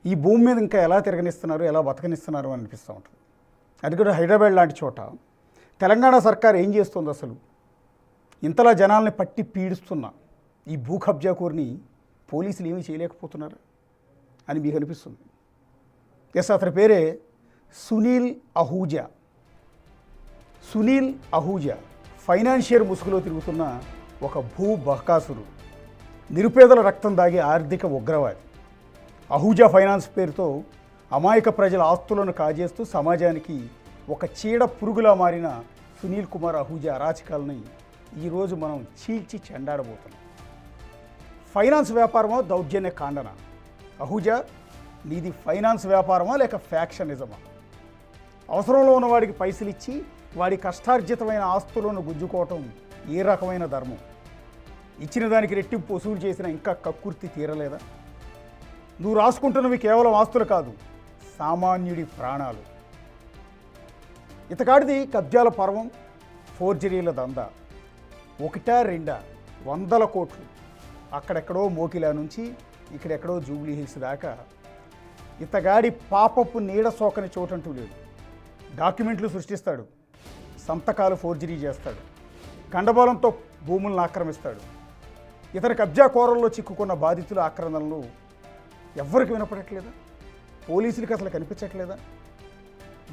ఈ భూమి మీద ఇంకా ఎలా తిరగనిస్తున్నారు, ఎలా బతకనిస్తున్నారు అని అనిపిస్తూ ఉంటుంది. అది కూడా హైదరాబాద్ లాంటి చోట తెలంగాణ సర్కార్ ఏం చేస్తుంది అసలు? ఇంతలా జనాల్ని పట్టి పీడిస్తున్న ఈ భూ కబ్జాకోరిని పోలీసులు ఏమీ చేయలేకపోతున్నారు అని మీకు అనిపిస్తుంది. ఎస్, అతని పేరే సునీల్ అహూజా. సునీల్ అహూజా ఫైనాన్షియర్ ముసుగులో తిరుగుతున్న ఒక భూ బకాసురు, నిరుపేదల రక్తం దాగే ఆర్థిక ఉగ్రవాది. అహూజా ఫైనాన్స్ పేరుతో అమాయక ప్రజల ఆస్తులను కాజేస్తూ సమాజానికి ఒక చీడ పురుగులా మారిన సునీల్ కుమార్ అహూజా అరాచకాలని ఈరోజు మనం చీల్చి చెండాడబోతున్నాం. ఫైనాన్స్ వ్యాపారమా, దౌర్జన్య కాండన? అహూజా, నీది ఫైనాన్స్ వ్యాపారమా లేక ఫ్యాక్షనిజమా? అవసరంలో ఉన్నవాడికి పైసలు ఇచ్చి వాడి కష్టార్జితమైన ఆస్తులను గుంజుకోవటం ఏ రకమైన ధర్మం? ఇచ్చిన దానికి రెట్టింపు వసూలు చేసిన ఇంకా కక్కుర్తి తీరలేదా? నువ్వు రాసుకుంటున్నవి కేవలం ఆస్తులు కాదు, సామాన్యుడి ప్రాణాలు. ఇతగాడిది కబ్జాల పర్వం, ఫోర్జరీల దందా. ఒకటా రెండా, 100 కోట్లు. అక్కడెక్కడో మోకిలా నుంచి ఇక్కడెక్కడో జూబ్లీ హిల్స్ దాకా ఇతగాడి పాపపు నీడ సోకని చోటంటూ లేదు. డాక్యుమెంట్లు సృష్టిస్తాడు, సంతకాలు ఫోర్జరీ చేస్తాడు, గండబలంతో భూములను ఆక్రమిస్తాడు. ఇతని కబ్జా కోరల్లో చిక్కుకున్న బాధితుల ఆక్రమణలు ఎవ్వరికి వినపడట్లేదా? పోలీసులకి అసలు కనిపించట్లేదా?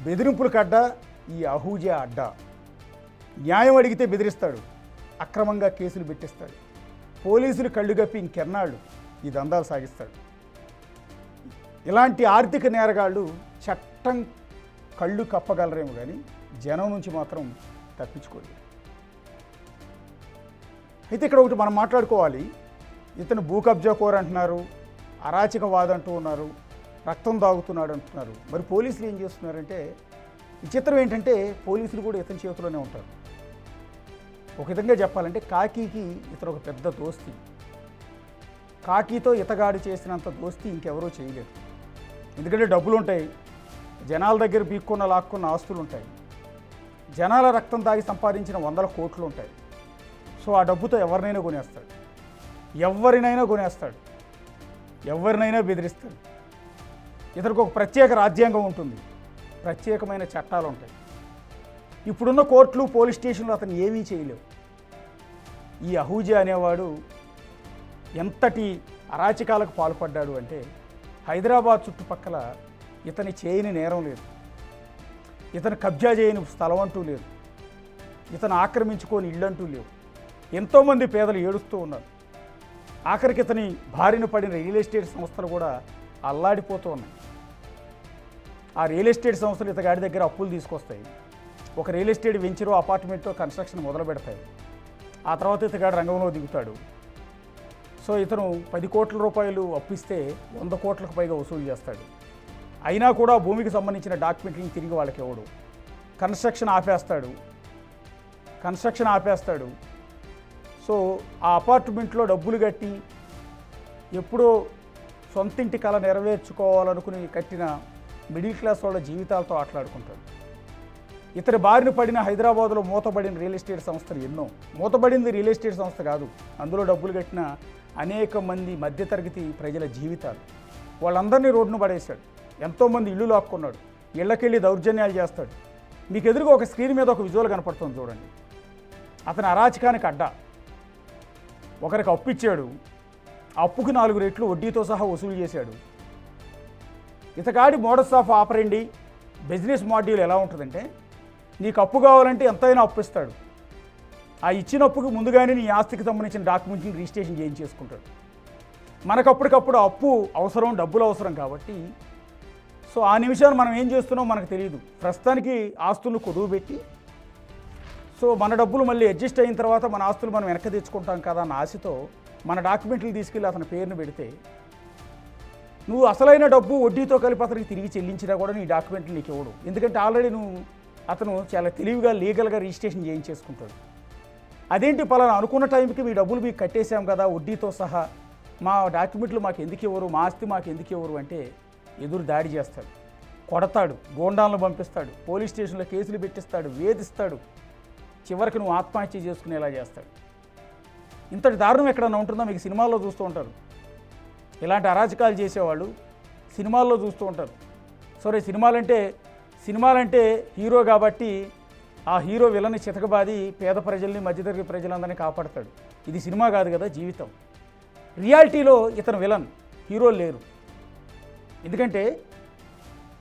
బెదిరింపులకు అడ్డా ఈ అహూజా అడ్డా. న్యాయం అడిగితే బెదిరిస్తాడు, అక్రమంగా కేసులు పెట్టిస్తాడు. పోలీసులు కళ్ళు గప్పి ఇంకెన్నాళ్ళు ఈ దందాలు సాగిస్తాడు. ఇలాంటి ఆర్థిక నేరగాళ్ళు చట్టం కళ్ళు కప్పగలరేమో కానీ జనం నుంచి మాత్రం తప్పించుకోలేదు. అయితే ఇక్కడ ఒకటి మనం మాట్లాడుకోవాలి. ఇతను భూ కబ్జా కోర అంటున్నారు, అరాచకవాద అంటూ ఉన్నారు, రక్తం దాగుతున్నాడు అంటున్నారు. మరి పోలీసులు ఏం చేస్తున్నారంటే, విచిత్రం ఏంటంటే పోలీసులు కూడా ఇతని చేతిలోనే ఉంటారు. ఒక విధంగా చెప్పాలంటే కాకీకి ఇతను ఒక పెద్ద దోస్తి. కాకీతో ఇతగాడు చేసినంత దోస్తి ఇంకెవరూ చేయలేరు. ఎందుకంటే డబ్బులు ఉంటాయి, జనాల దగ్గర బీక్కున్న లాక్కున్న ఆస్తులు ఉంటాయి, జనాల రక్తం తాగి సంపాదించిన 100 కోట్లు ఉంటాయి. సో ఆ డబ్బుతో ఎవరినైనా కొనేస్తాడు, ఎవరినైనా బెదిరిస్తాడు. ఇతనికి ఒక ప్రత్యేక రాజ్యాంగం ఉంటుంది, ప్రత్యేకమైన చట్టాలు ఉంటాయి. ఇప్పుడున్న కోర్టులు, పోలీస్ స్టేషన్లు అతను ఏమీ చేయలేవు. ఈ అహూజా అనేవాడు ఎంతటి అరాచకాలకు పాల్పడ్డాడు అంటే, హైదరాబాద్ చుట్టుపక్కల ఇతని చేయని నేరం లేదు, ఇతను కబ్జా చేయని స్థలం అంటూ లేదు, ఇతను ఆక్రమించుకొని ఇళ్ళంటూ లేవు. ఎంతోమంది పేదలు ఏడుస్తూ ఉన్నారు. ఆఖరికి ఇతని బారిన పడిన రియల్ ఎస్టేట్ సంస్థలు కూడా అల్లాడిపోతూ ఉన్నాయి. ఆ రియల్ ఎస్టేట్ సంస్థలు ఇతగాడి దగ్గర అప్పులు తీసుకొస్తాయి. ఒక రియల్ ఎస్టేట్ వెంచరో అపార్ట్మెంటో కన్స్ట్రక్షన్ మొదలు పెడతాయి. ఆ తర్వాత ఇతగాడు రంగంలో దిగుతాడు. సో ఇతను 10 కోట్ల రూపాయలు అప్పిస్తే 100 కోట్లకు పైగా వసూలు చేస్తాడు. అయినా కూడా భూమికి సంబంధించిన డాక్యుమెంట్లను తిరిగి వాళ్ళకి ఇవ్వడు. కన్స్ట్రక్షన్ ఆపేస్తాడు. సో ఆ అపార్ట్మెంట్లో డబ్బులు కట్టి ఎప్పుడో సొంతింటి కళ నెరవేర్చుకోవాలనుకుని కట్టిన మిడిల్ క్లాస్ వాళ్ళ జీవితాలతో ఆటలాడుకుంటాడు. ఇతని బారిన పడిన హైదరాబాద్లో మూతబడిన రియల్ ఎస్టేట్ సంస్థలు ఎన్నో. మూతబడింది రియల్ ఎస్టేట్ సంస్థ కాదు, అందులో డబ్బులు కట్టిన అనేక మంది మధ్యతరగతి ప్రజల జీవితాలు. వాళ్ళందరినీ రోడ్డును పడేశాడు. ఎంతోమంది ఇళ్ళు లాక్కున్నాడు, ఇళ్ళకెళ్ళి దౌర్జన్యాలు చేస్తాడు. మీకు ఎదురుగా ఒక స్క్రీన్ మీద ఒక విజువల్ కనపడుతుంది చూడండి. అతని అరాచకానికి అడ్డా. ఒకరికి అప్పు ఇచ్చాడు, అప్పుకు 4 రెట్లు వడ్డీతో సహా వసూలు చేశాడు. ఇతగాడి modus of operandi, business module ఎలా ఉంటుందంటే, నీకు అప్పు కావాలంటే ఎంతైనా అప్పు ఇస్తాడు. ఆ ఇచ్చిన అప్పుకు ముందుగానే నీ ఆస్తికి సంబంధించిన డాక్యుమెంట్ని రిజిస్ట్రేషన్ చేయించేసుకుంటాడు. మనకు అప్పటికప్పుడు అప్పు అవసరం, డబ్బులు అవసరం కాబట్టి సో ఆ నిమిషాన్ని మనం ఏం చేస్తున్నామో మనకు తెలియదు. ప్రస్తుతానికి ఆస్తులను కొదువు పెట్టి సో మన డబ్బులు మళ్ళీ అడ్జస్ట్ అయిన తర్వాత మన ఆస్తులు మనం వెనక్కి తెచ్చుకుంటాం కదా అన్న ఆశతో మన డాక్యుమెంట్లు తీసుకెళ్ళి అతని పేరును పెడితే, నువ్వు అసలైన డబ్బు వడ్డీతో కలిపి అతనికి తిరిగి చెల్లించినా కూడా నీ డాక్యుమెంట్లు నీకు ఇవ్వడు. ఎందుకంటే ఆల్రెడీ అతను చాలా తెలివిగా లీగల్గా రిజిస్ట్రేషన్ చేయించేసుకుంటాడు. అదేంటి పలానా అనుకున్న టైంకి మీ డబ్బులు మీకు కట్టేశాం కదా వడ్డీతో సహా, మా డాక్యుమెంట్లు మాకు ఎందుకు ఇవ్వరు, మా ఆస్తి మాకు ఎందుకు ఇవ్వరు అంటే ఎదురు దాడి చేస్తాడు, కొడతాడు, గోండాలను పంపిస్తాడు, పోలీస్ స్టేషన్లో కేసులు పెట్టిస్తాడు, వేధిస్తాడు. చివరికి నువ్వు ఆత్మహత్య చేసుకునేలా చేస్తాడు. ఇంతటి దారుణం ఎక్కడన్నా ఉంటుందో మీకు సినిమాల్లో చూస్తూ ఉంటారు. ఇలాంటి అరాచకాలు చేసేవాళ్ళు సినిమాల్లో చూస్తూ ఉంటారు. సరే సినిమాలంటే హీరో కాబట్టి ఆ హీరో విలని చితకబాది పేద ప్రజల్ని మధ్యతరగతి ప్రజలందరినీ కాపాడతాడు. ఇది సినిమా కాదు కదా, జీవితం. రియాలిటీలో ఇతను విలన్, హీరోలు లేరు. ఎందుకంటే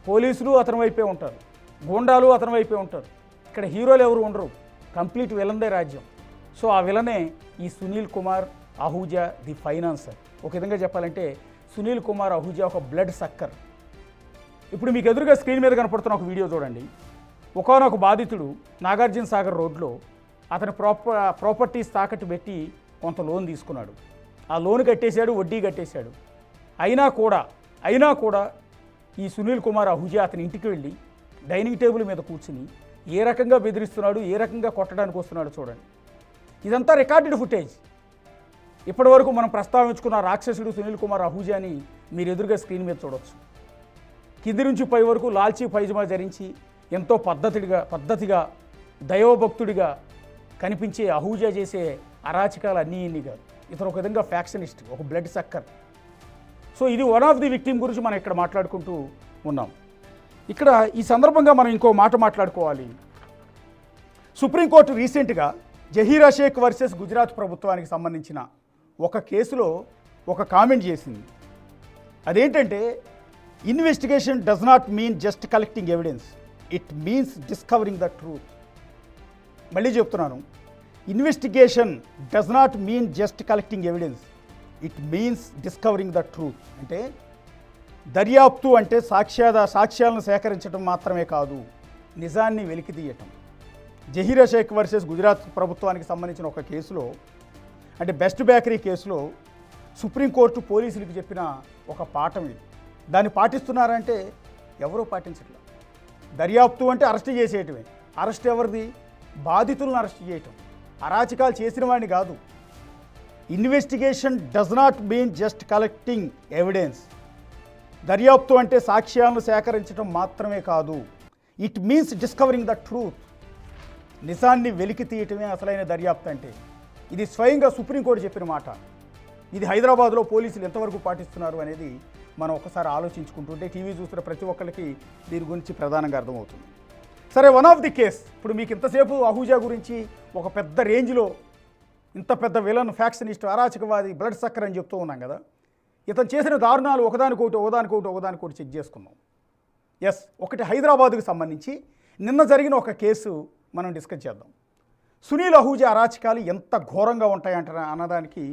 పోలీసులు అతని వైపే ఉంటారు, గూండాలు అతని వైపే ఉంటారు. ఇక్కడ హీరోలు ఎవరు ఉండరు, కంప్లీట్ విలన్దే రాజ్యం. సో ఆ విలనే ఈ సునీల్ కుమార్ అహూజా ది ఫైనాన్సర్. ఒక విధంగా చెప్పాలంటే సునీల్ కుమార్ అహూజా ఒక బ్లడ్ సక్కర్. ఇప్పుడు మీకు ఎదురుగా స్క్రీన్ మీద కనపడుతున్న ఒక వీడియో చూడండి. ఒకానొక బాధితుడు నాగార్జున సాగర్ రోడ్లో అతని ప్రాపర్టీస్ తాకట్టు పెట్టి కొంత లోన్ తీసుకున్నాడు. ఆ లోన్ కట్టేశాడు, వడ్డీ కట్టేశాడు. అయినా కూడా ఈ సునీల్ కుమార్ అహూజా అతని ఇంటికి వెళ్ళి డైనింగ్ టేబుల్ మీద కూర్చుని ఏ రకంగా బెదిరిస్తున్నాడు, ఏ రకంగా కొట్టడానికి వస్తున్నాడు చూడండి. ఇదంతా రికార్డెడ్ ఫుటేజ్. ఇప్పటి వరకు మనం ప్రస్తావించుకున్న రాక్షసుడు సునీల్ కుమార్ అహూజాని మీరు ఎదురుగా స్క్రీన్ మీద చూడవచ్చు. కింది నుంచి పై వరకు లాల్చీ పైజమా ధరించి ఎంతో పద్ధతిగా దైవభక్తుడిగా కనిపించే అహూజా చేసే అరాచకాలు అన్నీ ఇన్ని కాదు. ఇతను ఒక విధంగా ఫ్యాక్షనిస్ట్, ఒక బ్లడ్ సక్కర్. సో ఇది వన్ ఆఫ్ ది విక్టిమ్ గురించి మనం ఇక్కడ మాట్లాడుకుంటూ ఉన్నాం. ఇక్కడ ఈ సందర్భంగా మనం ఇంకో మాట మాట్లాడుకోవాలి. సుప్రీంకోర్టు రీసెంట్గా జహీరా షేక్ వర్సెస్ గుజరాత్ ప్రభుత్వానికి సంబంధించిన ఒక కేసులో ఒక కామెంట్ చేసింది. అదేంటంటే, investigation does not mean just collecting evidence, it means discovering the truth. మళ్ళీ చెప్తున్నాను, investigation does not mean just collecting evidence, it means discovering the truth. అంటే దర్యాప్తు అంటే సాక్ష్యాలను సేకరించడం మాత్రమే కాదు, నిజాన్ని వెలికితీయటం. జహీరా షేక్ వర్సెస్ గుజరాత్ ప్రభుత్వానికి సంబంధించిన ఒక కేసులో, అంటే బెస్ట్ బేకరీ కేసులో సుప్రీంకోర్టు పోలీసులకు చెప్పిన ఒక పాఠం ఇది. దాన్ని పాటిస్తున్నారంటే ఎవరూ పాటించట్లేదు. దర్యాప్తు అంటే అరెస్ట్ చేసేయటమే. అరెస్ట్ ఎవరిది? బాధితులను అరెస్ట్ చేయటం, అరాచకాలు చేసిన వాడిని కాదు. Investigation does not mean just collecting evidence. దర్యాప్తు అంటే సాక్ష్యాలను సేకరించడం మాత్రమే కాదు, it means discovering the truth. నిజాన్ని వెలికి తీయటమే అసలైన దర్యాప్తు అంటే. ఇది స్వయంగా సుప్రీంకోర్టు చెప్పిన మాట. ఇది హైదరాబాద్లో పోలీసులు ఎంతవరకు పాటిస్తున్నారు అనేది మనం ఒకసారి ఆలోచించుకుంటుంటే టీవీ చూస్తున్న ప్రతి ఒక్కరికి దీని గురించి ప్రధానంగా అర్థమవుతుంది. సరే, వన్ ఆఫ్ ది కేస్. ఇప్పుడు మీకు ఇంతసేపు అహూజా గురించి ఒక పెద్ద రేంజ్లో ఇంత పెద్ద విలన్, ఫ్యాక్షనిస్ట్, అరాచకవాది, బ్లడ్ సక్కర్ అని చెప్తూ ఉన్నాం కదా. ఇతను చేసిన దారుణాలు ఒకదానికొకటి చెక్ చేసుకుందాం. ఎస్, ఒకటి హైదరాబాద్కు సంబంధించి నిన్న జరిగిన ఒక కేసు మనం డిస్కస్ చేద్దాం. సునీల్ అహూజా అరాచకాలు ఎంత ఘోరంగా ఉంటాయంట అన్నదానికి